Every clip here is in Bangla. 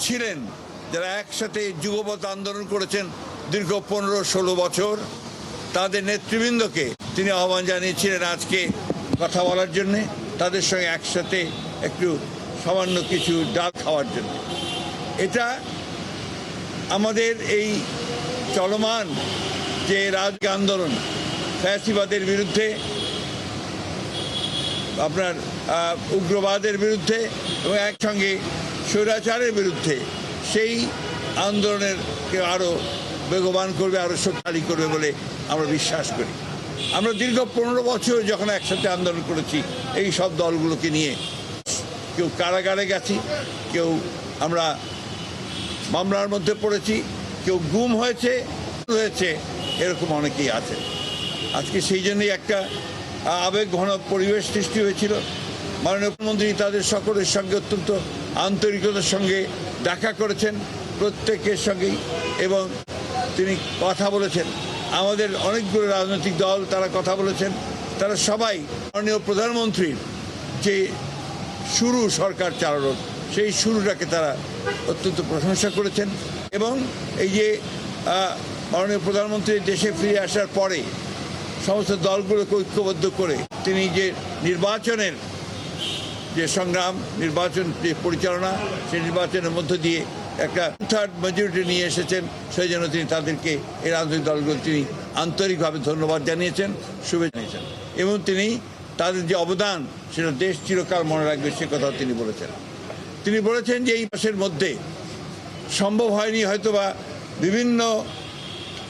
ছিলেন, যারা একসাথে যুগপৎ আন্দোলন করেছেন দীর্ঘ 15-16 বছর, তাদের নেতৃবৃন্দকে তিনি আহ্বান জানিয়েছিলেন আজকে কথা বলার জন্যে, তাদের সঙ্গে একসাথে একটু সামান্য কিছু ডাল খাওয়ার জন্য। এটা আমাদের এই চলমান যে রাজনৈতিক আন্দোলন, ফ্যাসিবাদের বিরুদ্ধে, আপনার উগ্রবাদের বিরুদ্ধে এবং একসঙ্গে স্বৈরাচারের বিরুদ্ধে, সেই আন্দোলনকে আরও বেগবান করবে, আরও শক্তিশালী করবে বলে আমরা বিশ্বাস করি। আমরা দীর্ঘ 15 বছর যখন একসাথে আন্দোলন করেছি এই সব দলগুলোকে নিয়ে, কেউ কারাগারে গেছি, কেউ আমরা মামলার মধ্যে পড়েছি, কেউ গুম হয়েছে, এরকম অনেকেই আছে। আজকে সেই জন্যই একটা আবেগঘন পরিবেশ সৃষ্টি হয়েছিল। মাননীয় প্রধানমন্ত্রী তাদের সকলের সঙ্গে অত্যন্ত আন্তরিকতার সঙ্গে দেখা করেছেন, প্রত্যেকের সঙ্গেই, এবং তিনি কথা বলেছেন। আমাদের অনেকগুলো রাজনৈতিক দল তারা কথা বলেছেন, তারা সবাই মাননীয় প্রধানমন্ত্রীর যে শুরু সরকার চালানোর, সেই শুরুটাকে তারা অত্যন্ত প্রশংসা করেছেন। এবং এই যে মাননীয় প্রধানমন্ত্রী দেশে ফিরে আসার পরে সমস্ত দলগুলোকে ঐক্যবদ্ধ করে তিনি যে নির্বাচনের যে সংগ্রাম, নির্বাচন যে পরিচালনা, সেই নির্বাচনের মধ্য দিয়ে একটা 3/3 মেজরিটি নিয়ে এসেছেন, সেই জন্য তিনি তাদেরকে, এই রাজনৈতিক দলগুলো তিনি আন্তরিকভাবে ধন্যবাদ জানিয়েছেন, শুভেচ্ছা জানিয়েছেন, এবং তিনি তাদের যে অবদান সেটা দেশ চিরকাল মনে রাখবে সে কথাও তিনি বলেছেন। তিনি বলেছেন যে এই মাসের মধ্যে সম্ভব হয়নি হয়তোবা বিভিন্ন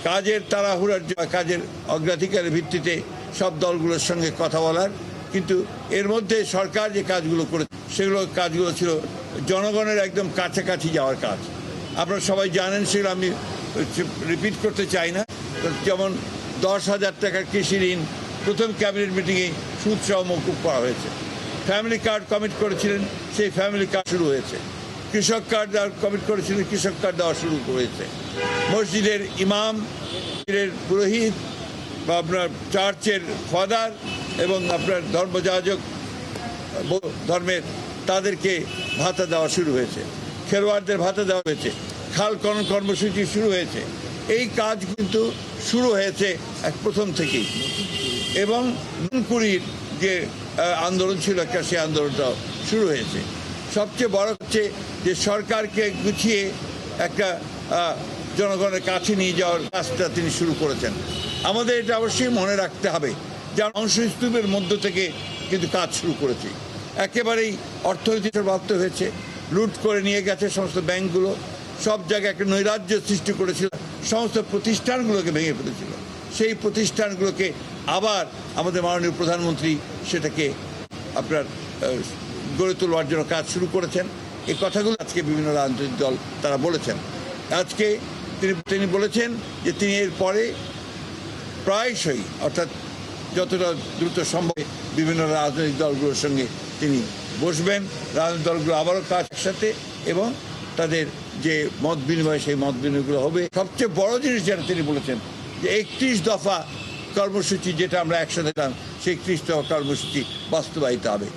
কাজের তাড়াহুড়ার, কাজের অগ্রাধিকারের ভিত্তিতে সব দলগুলোর সঙ্গে কথা বলার, কিন্তু এর মধ্যে সরকার যে কাজগুলো করে কাজগুলো ছিল জনগণের একদম কাছাকাছি যাওয়ার কাজ। আপনারা সবাই জানেন, সেগুলো আমি রিপিট করতে চাই না। যেমন 10,000 টাকার কৃষি ঋণ প্রথম ক্যাবিনেট মিটিংয়ে সুদসহ মওকুফ করা হয়েছে। ফ্যামিলি কার্ড কমিট করেছিলেন, সেই ফ্যামিলি কার্ড শুরু হয়েছে। কৃষক কার্ড দেওয়ার কমিট করেছিলেন, কৃষক কার্ড দেওয়া শুরু হয়েছে। মসজিদের ইমাম, পুরোহিত বা আপনার চার্চের ফাদার এবং আপনার ধর্মযাজক ধর্মের, তাদেরকে ভাতা দেওয়া শুরু হয়েছে। খেলোয়াড়দের ভাতা দেওয়া হয়েছে। খাল খনন কর্মসূচি শুরু হয়েছে। এই কাজ কিন্তু শুরু হয়েছে প্রথম থেকেই। এবং 9-20 যে আন্দোলন ছিল, সেই আন্দোলনটাও শুরু হয়েছে। সবচেয়ে বড় হচ্ছে যে সরকারকে গুছিয়ে একটা জনগণের কাছে নিয়ে যাওয়ার কাজটা তিনি শুরু করেছেন। আমাদের এটা অবশ্যই মনে রাখতে হবে, যার ধ্বংসস্তূপের মধ্য থেকে কিন্তু কাজ শুরু করেছি। একেবারেই অর্থনীতি সর্বাপ্ত হয়েছে, লুট করে নিয়ে গেছে সমস্ত ব্যাংকগুলো, সব জায়গায় একটা নৈরাজ্য সৃষ্টি করেছিল, সমস্ত প্রতিষ্ঠানগুলোকে ভেঙে ফেলেছিল। সেই প্রতিষ্ঠানগুলোকে আবার আমাদের মাননীয় প্রধানমন্ত্রী সেটাকে আপনার গড়ে তোলার জন্য কাজ শুরু করেছেন। এই কথাগুলো আজকে বিভিন্ন রাজনৈতিক দল তারা বলেছেন। আজকে তিনি বলেছেন যে তিনি এর পরে প্রায়শই, অর্থাৎ যতটা দ্রুত সম্ভব, বিভিন্ন রাজনৈতিক দলগুলোর সঙ্গে তিনি বসবেন, রাজনৈতিক দলগুলো আবারও কাজ একসাথে, এবং তাদের যে মত বিনিময়, সেই মত বিনিময়গুলো হবে। সবচেয়ে বড় জিনিস যেটা তিনি বলেছেন যে 31 দফা কর্মসূচি যেটা আমরা একসাথে, সেই 31 দফা কর্মসূচি বাস্তবায়িত হবে।